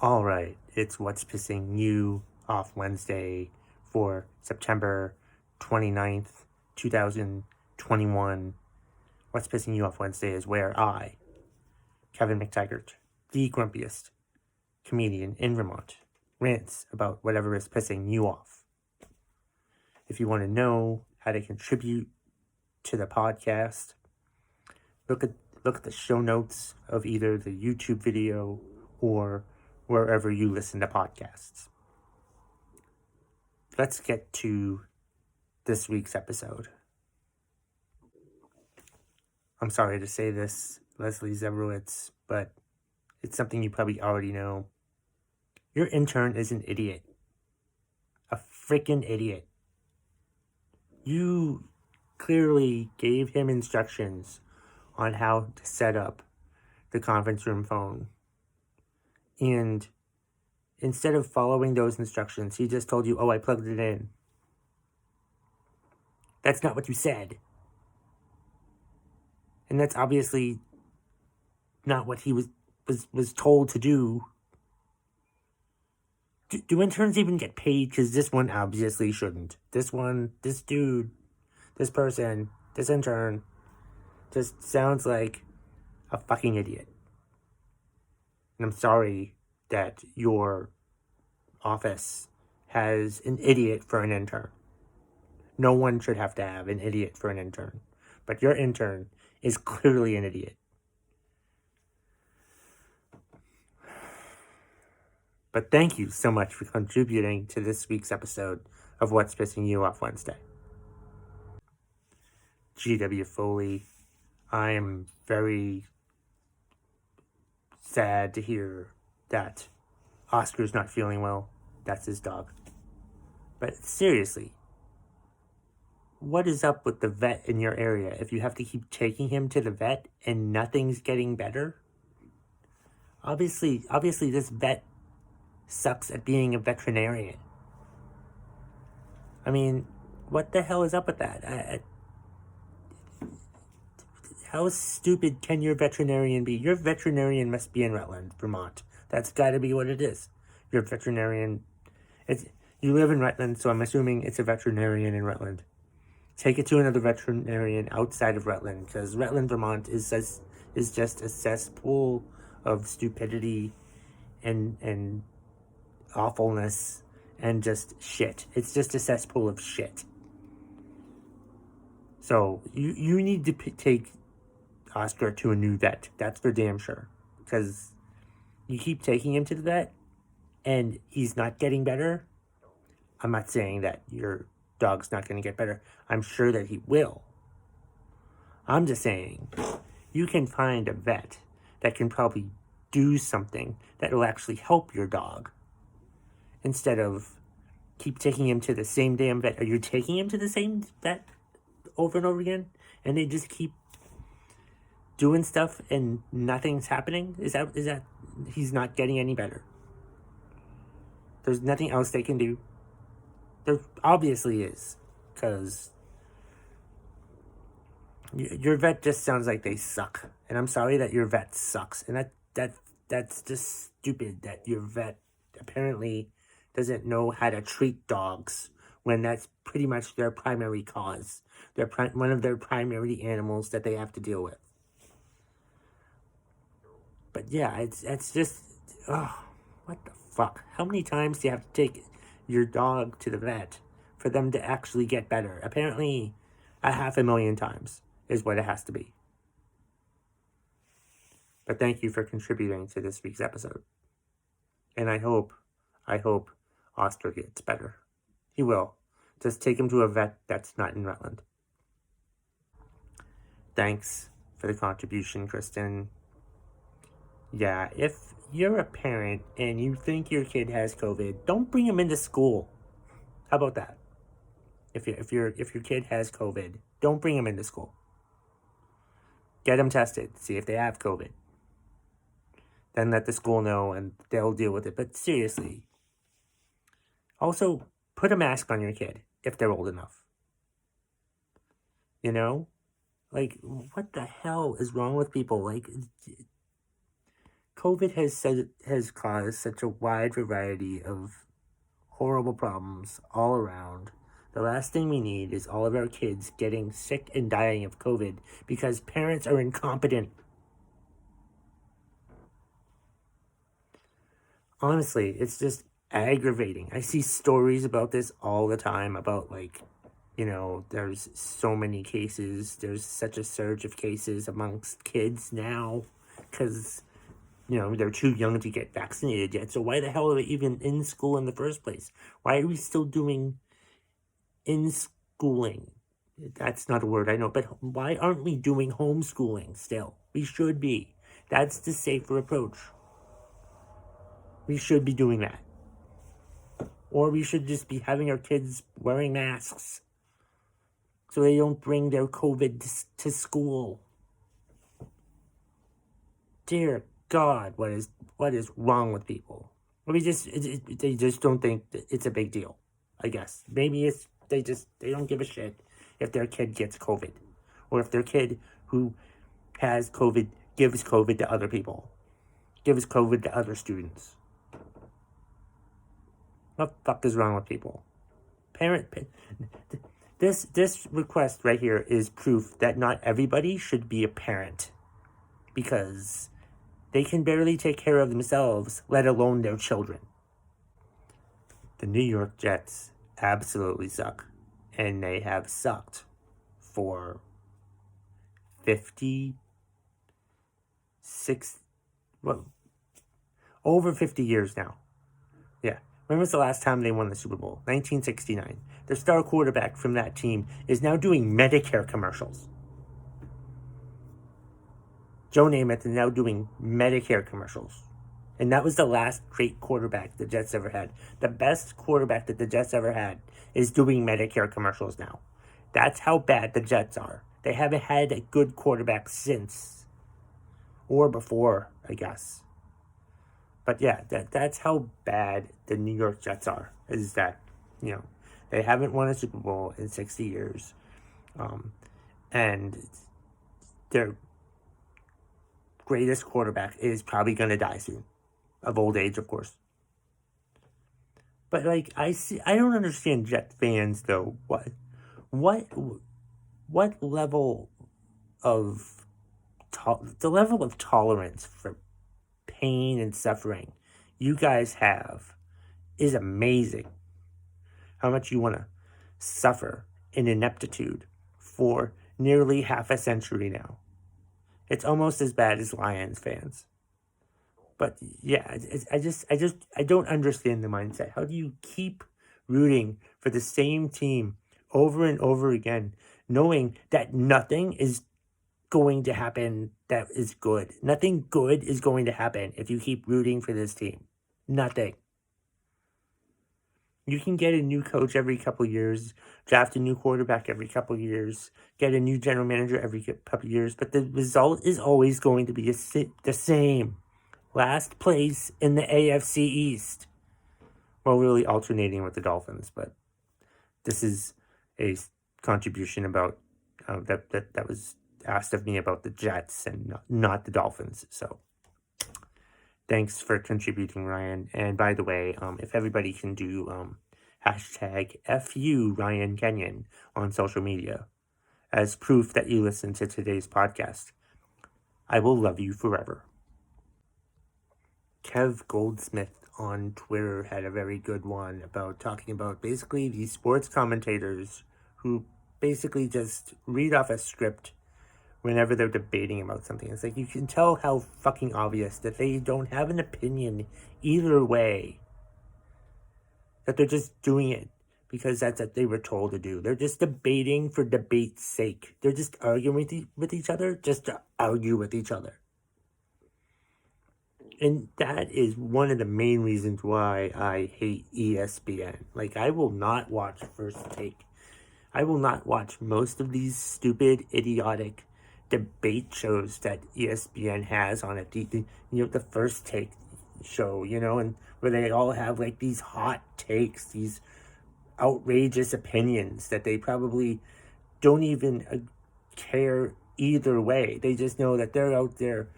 All right, it's What's Pissing You Off Wednesday for September 29th, 2021. What's Pissing You Off Wednesday is where I, Kevin McTaggart, the grumpiest comedian in Vermont, rants about whatever is pissing you off. If you want to know how to contribute to the podcast, look at the show notes of either the YouTube video or wherever you listen to podcasts. Let's get to this week's episode. I'm sorry to say this, Leslie Zebrowitz, but it's something you probably already know. Your intern is an idiot. A freaking idiot. You clearly gave him instructions on how to set up the conference room phone. And instead of following those instructions, he just told you, I plugged it in. That's not what you said. And that's obviously not what he was told to do. Do interns even get paid? Because this one obviously shouldn't. This dude, this person, this intern just sounds like a fucking idiot. And I'm sorry that your office has an idiot for an intern. No one should have to have an idiot for an intern. But your intern is clearly an idiot. But thank you so much for contributing to this week's episode of What's Pissing You Off Wednesday. G.W. Foley, I am very sad to hear that Oscar's not feeling well. That's his dog. But seriously, what is up with the vet in your area if you have to keep taking him to the vet and nothing's getting better? Obviously this vet sucks at being a veterinarian. I mean, what the hell is up with that? How stupid can your veterinarian be? Your veterinarian must be in Rutland, Vermont. That's got to be what it is. Your veterinarian... You live in Rutland, so I'm assuming it's a veterinarian in Rutland. Take it to another veterinarian outside of Rutland, because Rutland, Vermont is just a cesspool of stupidity and awfulness and just shit. It's just a cesspool of shit. So you need to take Oscar to a new vet. That's for damn sure. Because you keep taking him to the vet and he's not getting better. I'm not saying that your dog's not going to get better. I'm sure that he will. I'm just saying you can find a vet that can probably do something that will actually help your dog instead of keep taking him to the same damn vet. Are you taking him to the same vet over and over again? And they just keep doing stuff and nothing's happening? Is that he's not getting any better? There's nothing else they can do. There obviously is, because your vet just sounds like they suck. And I'm sorry that your vet sucks. And that's just stupid that your vet apparently doesn't know how to treat dogs when that's pretty much their primary cause. One of their primary animals that they have to deal with. But yeah, it's just, what the fuck? How many times do you have to take your dog to the vet for them to actually get better? Apparently, 500,000 times is what it has to be. But thank you for contributing to this week's episode. And I hope Oscar gets better. He will. Just take him to a vet that's not in Rutland. Thanks for the contribution, Kristen. Yeah, if you're a parent and you think your kid has COVID, don't bring him into school. How about that? If your kid has COVID, don't bring him into school. Get them tested, see if they have COVID. Then let the school know and they'll deal with it. But seriously, also put a mask on your kid if they're old enough. You know? Like, what the hell is wrong with people? Like, COVID has caused such a wide variety of horrible problems all around. The last thing we need is all of our kids getting sick and dying of COVID because parents are incompetent. Honestly, it's just aggravating. I see stories about this all the time about, like, there's so many cases. There's such a surge of cases amongst kids now because, they're too young to get vaccinated yet. So why the hell are they even in school in the first place? Why are we still doing in schooling? That's not a word, I know, but why aren't we doing homeschooling still? We should be. That's the safer approach. We should be doing that. Or we should just be having our kids wearing masks so they don't bring their COVID to school. Dear God, what is wrong with people? They just don't think that it's a big deal, I guess. Maybe they don't give a shit if their kid gets COVID, or if their kid who has COVID gives COVID to other people, gives COVID to other students. What the fuck is wrong with people? This request right here is proof that not everybody should be a parent, because they can barely take care of themselves, let alone their children. The New York Jets absolutely suck, and they have sucked for over 50 years now. Yeah. When was the last time they won the Super Bowl? 1969. Their star quarterback from that team is now doing Medicare commercials. Joe Namath is now doing Medicare commercials. And that was the last great quarterback the Jets ever had. The best quarterback that the Jets ever had is doing Medicare commercials now. That's how bad the Jets are. They haven't had a good quarterback since. Or before, I guess. But yeah, that's how bad the New York Jets are. Is that, they haven't won a Super Bowl in 60 years. And their greatest quarterback is probably going to die soon. Of old age, of course. But, like, I don't understand Jet fans, though. What level of the level of tolerance for pain and suffering you guys have is amazing. How much you want to suffer in ineptitude for nearly half a century now. It's almost as bad as Lions fans. But yeah, I don't understand the mindset. How do you keep rooting for the same team over and over again, knowing that nothing is going to happen that is good? Nothing good is going to happen if you keep rooting for this team. Nothing. You can get a new coach every couple years, draft a new quarterback every couple years, get a new general manager every couple years, but the result is always going to be the same. Last place in the AFC East. Well, really alternating with the Dolphins, but this is a contribution about that was asked of me about the Jets and not the Dolphins. So thanks for contributing, Ryan. And by the way, if everybody can do hashtag FU Ryan Kenyon on social media as proof that you listen to today's podcast, I will love you forever. Kev Goldsmith on Twitter had a very good one about talking about basically these sports commentators who basically just read off a script whenever they're debating about something. It's like you can tell how fucking obvious that they don't have an opinion either way. That they're just doing it because that's what they were told to do. They're just debating for debate's sake. They're just arguing with each other just to argue with each other. And that is one of the main reasons why I hate ESPN. Like, I will not watch First Take. I will not watch most of these stupid, idiotic debate shows that ESPN has on it. The First Take show, and where they all have, like, these hot takes, these outrageous opinions that they probably don't even care either way. They just know that they're out there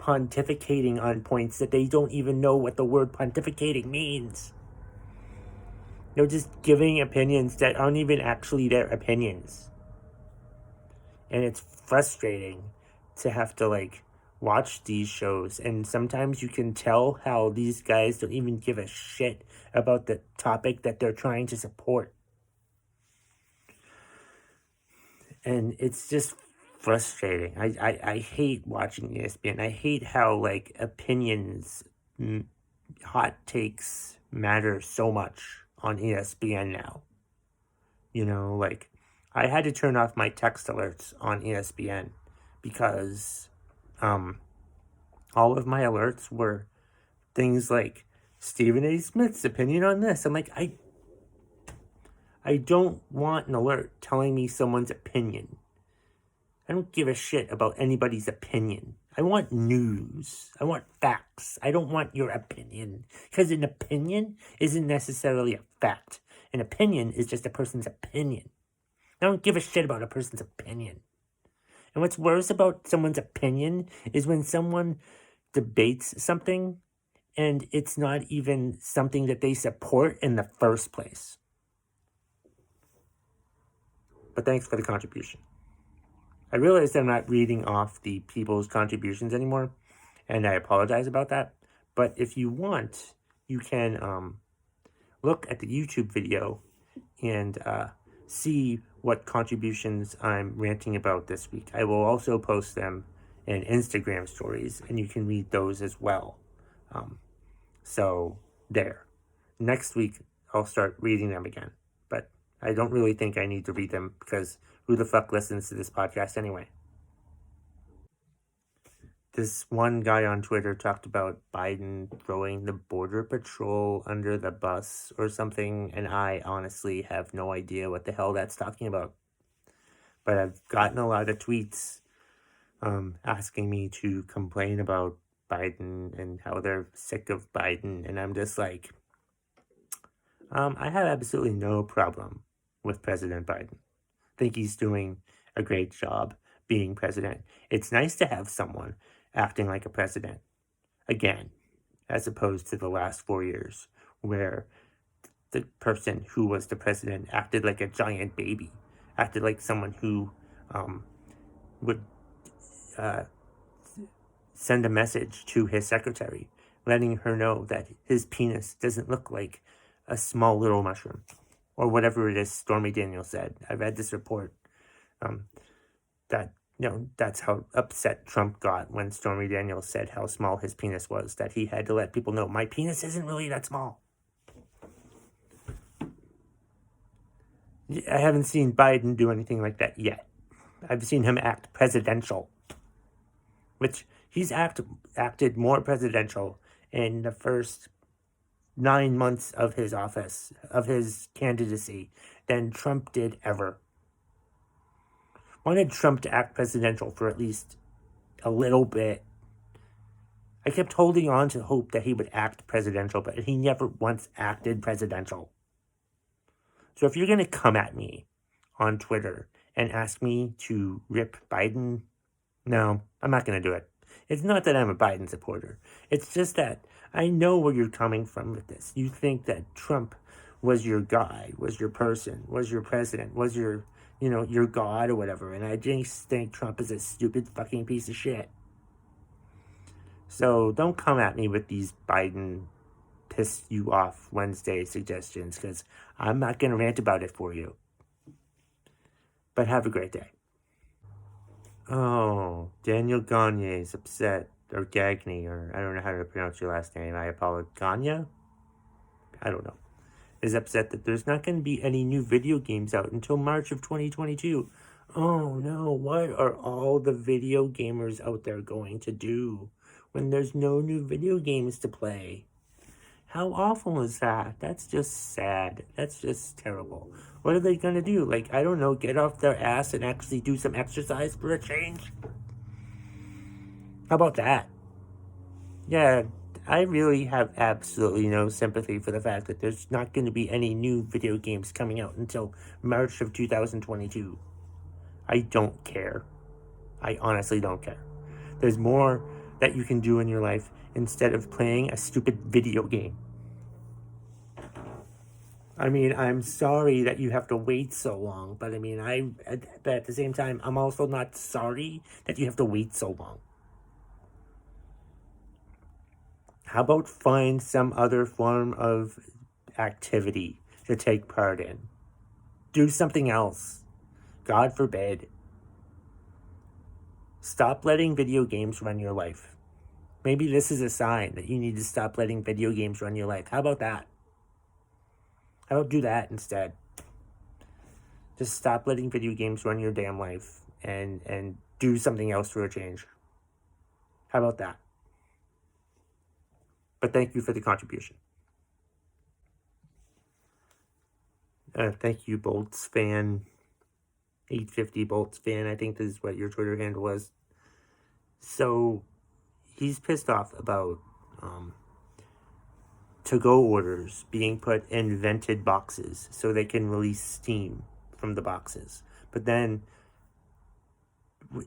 pontificating on points that they don't even know what the word pontificating means. They're just giving opinions that aren't even actually their opinions. And it's frustrating to have to, like, watch these shows. And sometimes you can tell how these guys don't even give a shit about the topic that they're trying to support. And it's just frustrating. I hate watching ESPN. I hate how, like, opinions, hot takes matter so much on ESPN now. You know, like, I had to turn off my text alerts on ESPN because all of my alerts were things like Stephen A. Smith's opinion on this. I'm like, I don't want an alert telling me someone's opinion. I don't give a shit about anybody's opinion. I want news. I want facts. I don't want your opinion. Because an opinion isn't necessarily a fact. An opinion is just a person's opinion. I don't give a shit about a person's opinion. And what's worse about someone's opinion is when someone debates something and it's not even something that they support in the first place. But thanks for the contribution. I realize I'm not reading off the people's contributions anymore, and I apologize about that. But if you want, you can look at the YouTube video and see what contributions I'm ranting about this week. I will also post them in Instagram stories, and you can read those as well. So there. Next week, I'll start reading them again. But I don't really think I need to read them because who the fuck listens to this podcast anyway? This one guy on Twitter talked about Biden throwing the Border Patrol under the bus or something, and I honestly have no idea what the hell that's talking about. But I've gotten a lot of tweets asking me to complain about Biden and how they're sick of Biden, and I'm just like, I have absolutely no problem with President Biden. I think he's doing a great job being president. It's nice to have someone acting like a president again, as opposed to the last 4 years where the person who was the president acted like a giant baby, acted like someone who would send a message to his secretary, letting her know that his penis doesn't look like a small little mushroom, or whatever it is Stormy Daniels said. I read this report that, you know, that's how upset Trump got when Stormy Daniels said how small his penis was, that he had to let people know, my penis isn't really that small. I haven't seen Biden do anything like that yet. I've seen him act presidential, which he's acted more presidential in the first 9 months of his office, of his candidacy, than Trump did ever. Wanted Trump to act presidential for at least a little bit. I kept holding on to hope that he would act presidential, but he never once acted presidential. So if you're going to come at me on Twitter and ask me to rip Biden, no, I'm not going to do it. It's not that I'm a Biden supporter. It's just that I know where you're coming from with this. You think that Trump was your guy, was your person, was your president, was your, you know, your god or whatever. And I just think Trump is a stupid fucking piece of shit. So don't come at me with these Biden piss you off Wednesday suggestions, because I'm not going to rant about it for you. But have a great day. Oh, Daniel Gagne is upset, or Gagne, or I don't know how to pronounce your last name. I apologize. Gagne? I don't know. Is upset that there's not going to be any new video games out until March of 2022. Oh no, what are all the video gamers out there going to do when there's no new video games to play? How awful is that? That's just sad. That's just terrible. What are they going to do? Like, I don't know, get off their ass and actually do some exercise for a change? How about that? Yeah, I really have absolutely no sympathy for the fact that there's not going to be any new video games coming out until March of 2022. I don't care. I honestly don't care. There's more that you can do in your life instead of playing a stupid video game. I mean, I'm sorry that you have to wait so long, but but at the same time, I'm also not sorry that you have to wait so long. How about find some other form of activity to take part in? Do something else. God forbid. Stop letting video games run your life. Maybe this is a sign that you need to stop letting video games run your life. How about that? How about do that instead? Just stop letting video games run your damn life and do something else for a change. How about that? But thank you for the contribution. Thank you, Bolts fan. 850 Bolts fan, I think this is what your Twitter handle was. So he's pissed off about to-go orders being put in vented boxes so they can release steam from the boxes. But then,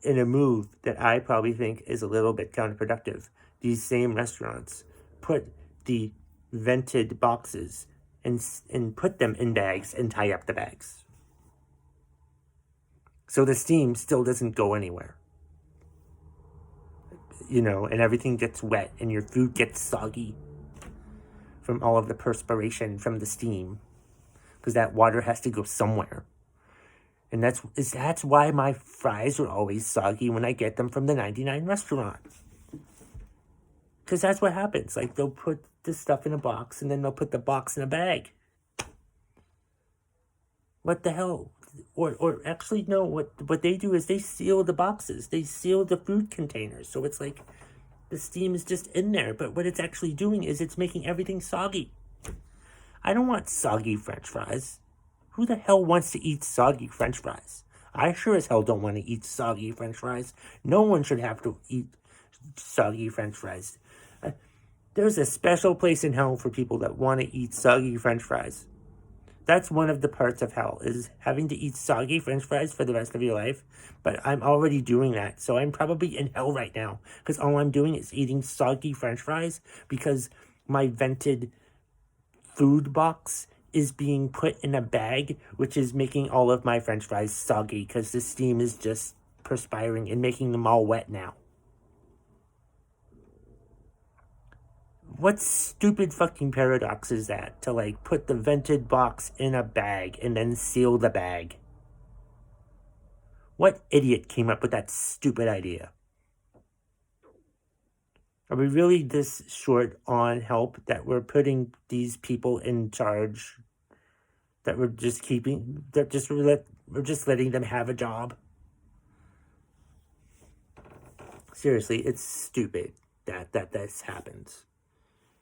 in a move that I probably think is a little bit counterproductive, these same restaurants put the vented boxes and put them in bags and tie up the bags. So the steam still doesn't go anywhere. And everything gets wet and your food gets soggy from all of the perspiration from the steam, because that water has to go somewhere. And that's why my fries are always soggy when I get them from the 99 restaurant. Because that's what happens. Like, they'll put this stuff in a box and then they'll put the box in a bag. What the hell? Or actually, no, what they do is they seal the boxes. They seal the food containers. So it's like the steam is just in there. But what it's actually doing is it's making everything soggy. I don't want soggy French fries. Who the hell wants to eat soggy French fries? I sure as hell don't want to eat soggy French fries. No one should have to eat soggy French fries. There's a special place in hell for people that want to eat soggy French fries. That's one of the parts of hell, is having to eat soggy French fries for the rest of your life. But I'm already doing that, so I'm probably in hell right now, because all I'm doing is eating soggy French fries because my vented food box is being put in a bag, which is making all of my French fries soggy because the steam is just perspiring and making them all wet now. What stupid fucking paradox is that, to like put the vented box in a bag and then seal the bag? What idiot came up with that stupid idea? Are we really this short on help that we're putting these people in charge, that we're just letting them have a job? Seriously, it's stupid that this happens.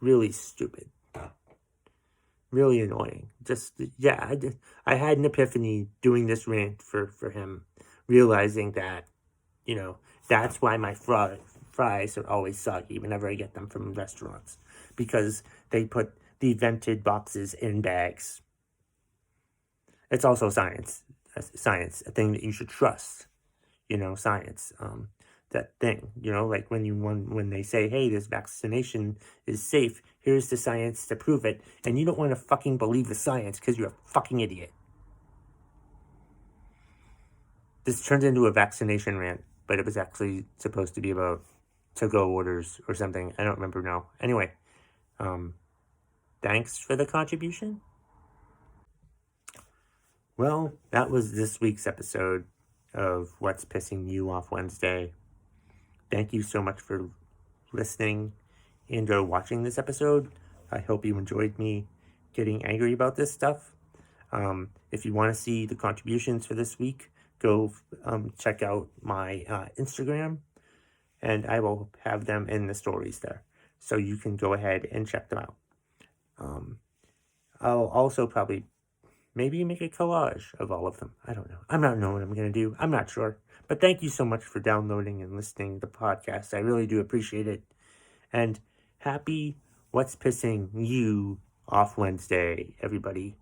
Really stupid. Really annoying. I had an epiphany doing this rant for him, realizing that, that's why my fries are always soggy whenever I get them from restaurants, because they put the vented boxes in bags. It's also science, a thing that you should trust, science. That thing, like when they say, hey, this vaccination is safe, here's the science to prove it, and you don't want to fucking believe the science because you're a fucking idiot. This turned into a vaccination rant, but it was actually supposed to be about to-go orders or something. I don't remember now. Anyway, thanks for the contribution. Well, that was this week's episode of What's Pissing You Off Wednesday. Thank you so much for listening and or watching this episode. I hope you enjoyed me getting angry about this stuff. If you want to see the contributions for this week, go check out my Instagram, and I will have them in the stories there. So you can go ahead and check them out. I'll also probably maybe make a collage of all of them. I don't know. I'm not knowing what I'm going to do. I'm not sure. But thank you so much for downloading and listening to the podcast. I really do appreciate it. And happy What's Pissing You Off Wednesday, everybody.